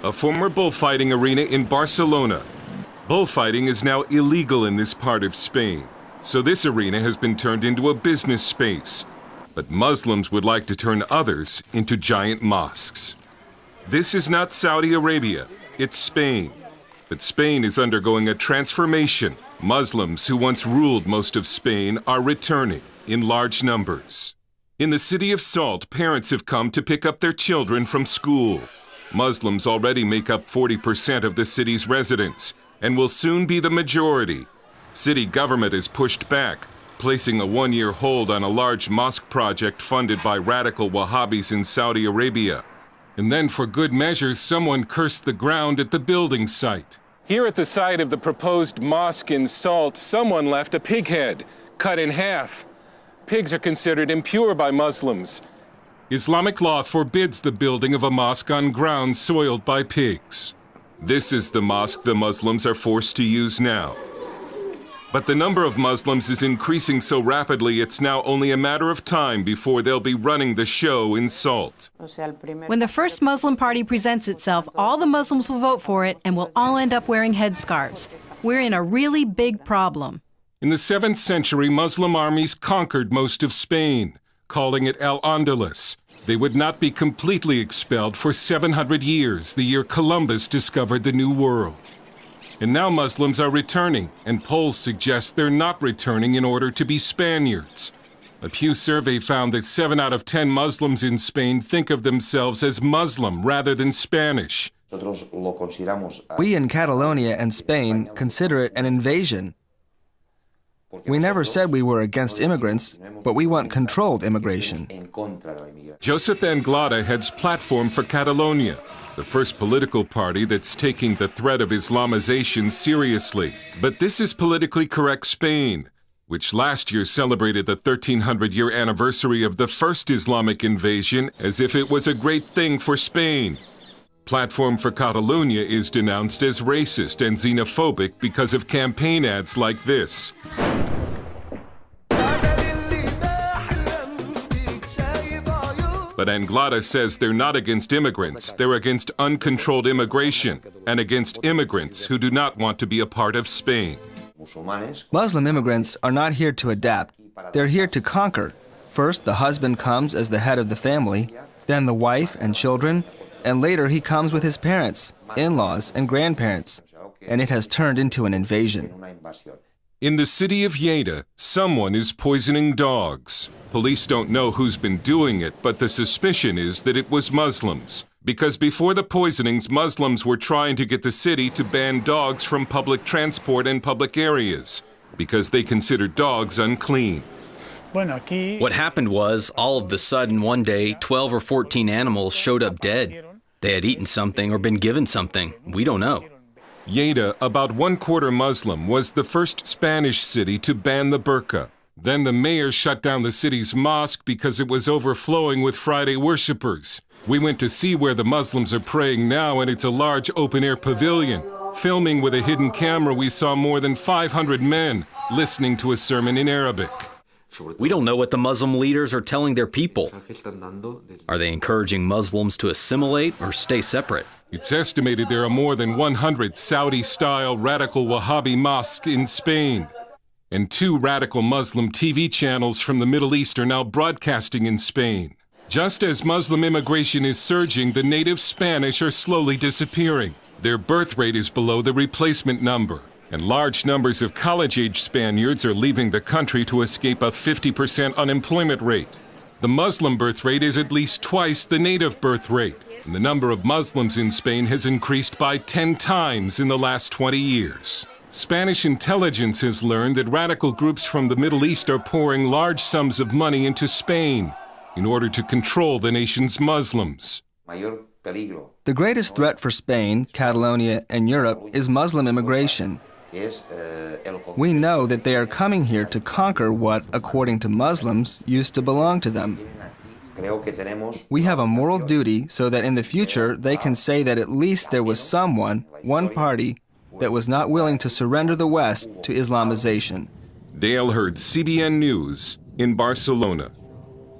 a former bullfighting arena in Barcelona. Bullfighting is now illegal in this part of Spain, so this arena has been turned into a business space. But Muslims would like to turn others into giant mosques. This is not Saudi Arabia, it's Spain. But Spain is undergoing a transformation. Muslims who once ruled most of Spain are returning in large numbers. In the city of Salt, parents have come to pick up their children from school. Muslims already make up 40% of the city's residents and will soon be the majority. City government has pushed back, placing a one-year hold on a large mosque project funded by radical Wahhabis in Saudi Arabia. And then, for good measure, someone cursed the ground at the building site. Here at the site of the proposed mosque in Salt, someone left a pig head, cut in half. Pigs are considered impure by Muslims. Islamic law forbids the building of a mosque on ground soiled by pigs. This is the mosque the Muslims are forced to use now. But the number of Muslims is increasing so rapidly it's now only a matter of time before they'll be running the show in Salt. When the first Muslim party presents itself, all the Muslims will vote for it and will all end up wearing headscarves. We're in a really big problem. In the 7th century, Muslim armies conquered most of Spain, calling it Al-Andalus. They would not be completely expelled for 700 years, the year Columbus discovered the New World. And now Muslims are returning, and polls suggest they're not returning in order to be Spaniards. A Pew survey found that 7 out of 10 Muslims in Spain think of themselves as Muslim rather than Spanish. We in Catalonia and Spain consider it an invasion. We never said we were against immigrants, but we want controlled immigration. Josep Anglada heads Platform for Catalonia, the first political party that's taking the threat of Islamization seriously. But this is politically correct Spain, which last year celebrated the 1300-year anniversary of the first Islamic invasion as if it was a great thing for Spain. Platform for Catalonia is denounced as racist and xenophobic because of campaign ads like this. But Anglada says they're not against immigrants, they're against uncontrolled immigration and against immigrants who do not want to be a part of Spain. Muslim immigrants are not here to adapt, they're here to conquer. First, the husband comes as the head of the family, then the wife and children, and later he comes with his parents, in-laws, and grandparents, and it has turned into an invasion. In the city of Lleida, someone is poisoning dogs. Police don't know who's been doing it, but the suspicion is that it was Muslims. Because before the poisonings, Muslims were trying to get the city to ban dogs from public transport and public areas, because they considered dogs unclean. What happened was, all of the sudden, one day, 12 or 14 animals showed up dead. They had eaten something or been given something. We don't know. Lleida, about 1/4 Muslim, was the first Spanish city to ban the burqa. Then the mayor shut down the city's mosque because it was overflowing with Friday worshippers. We went to see where the Muslims are praying now, and it's a large open-air pavilion. Filming with a hidden camera, we saw more than 500 men listening to a sermon in Arabic. We don't know what the Muslim leaders are telling their people. Are they encouraging Muslims to assimilate or stay separate? It's estimated there are more than 100 Saudi-style radical Wahhabi mosques in Spain. And 2 radical Muslim TV channels from the Middle East are now broadcasting in Spain. Just as Muslim immigration is surging, the native Spanish are slowly disappearing. Their birth rate is below the replacement number, and large numbers of college-age Spaniards are leaving the country to escape a 50% unemployment rate. The Muslim birth rate is at least twice the native birth rate, and the number of Muslims in Spain has increased by 10 times in the last 20 years. Spanish intelligence has learned that radical groups from the Middle East are pouring large sums of money into Spain in order to control the nation's Muslims. The greatest threat for Spain, Catalonia, and Europe is Muslim immigration. We know that they are coming here to conquer what, according to Muslims, used to belong to them. We have a moral duty so that in the future they can say that at least there was someone, one party, that was not willing to surrender the West to Islamization. Dale Hurd, CBN News, in Barcelona.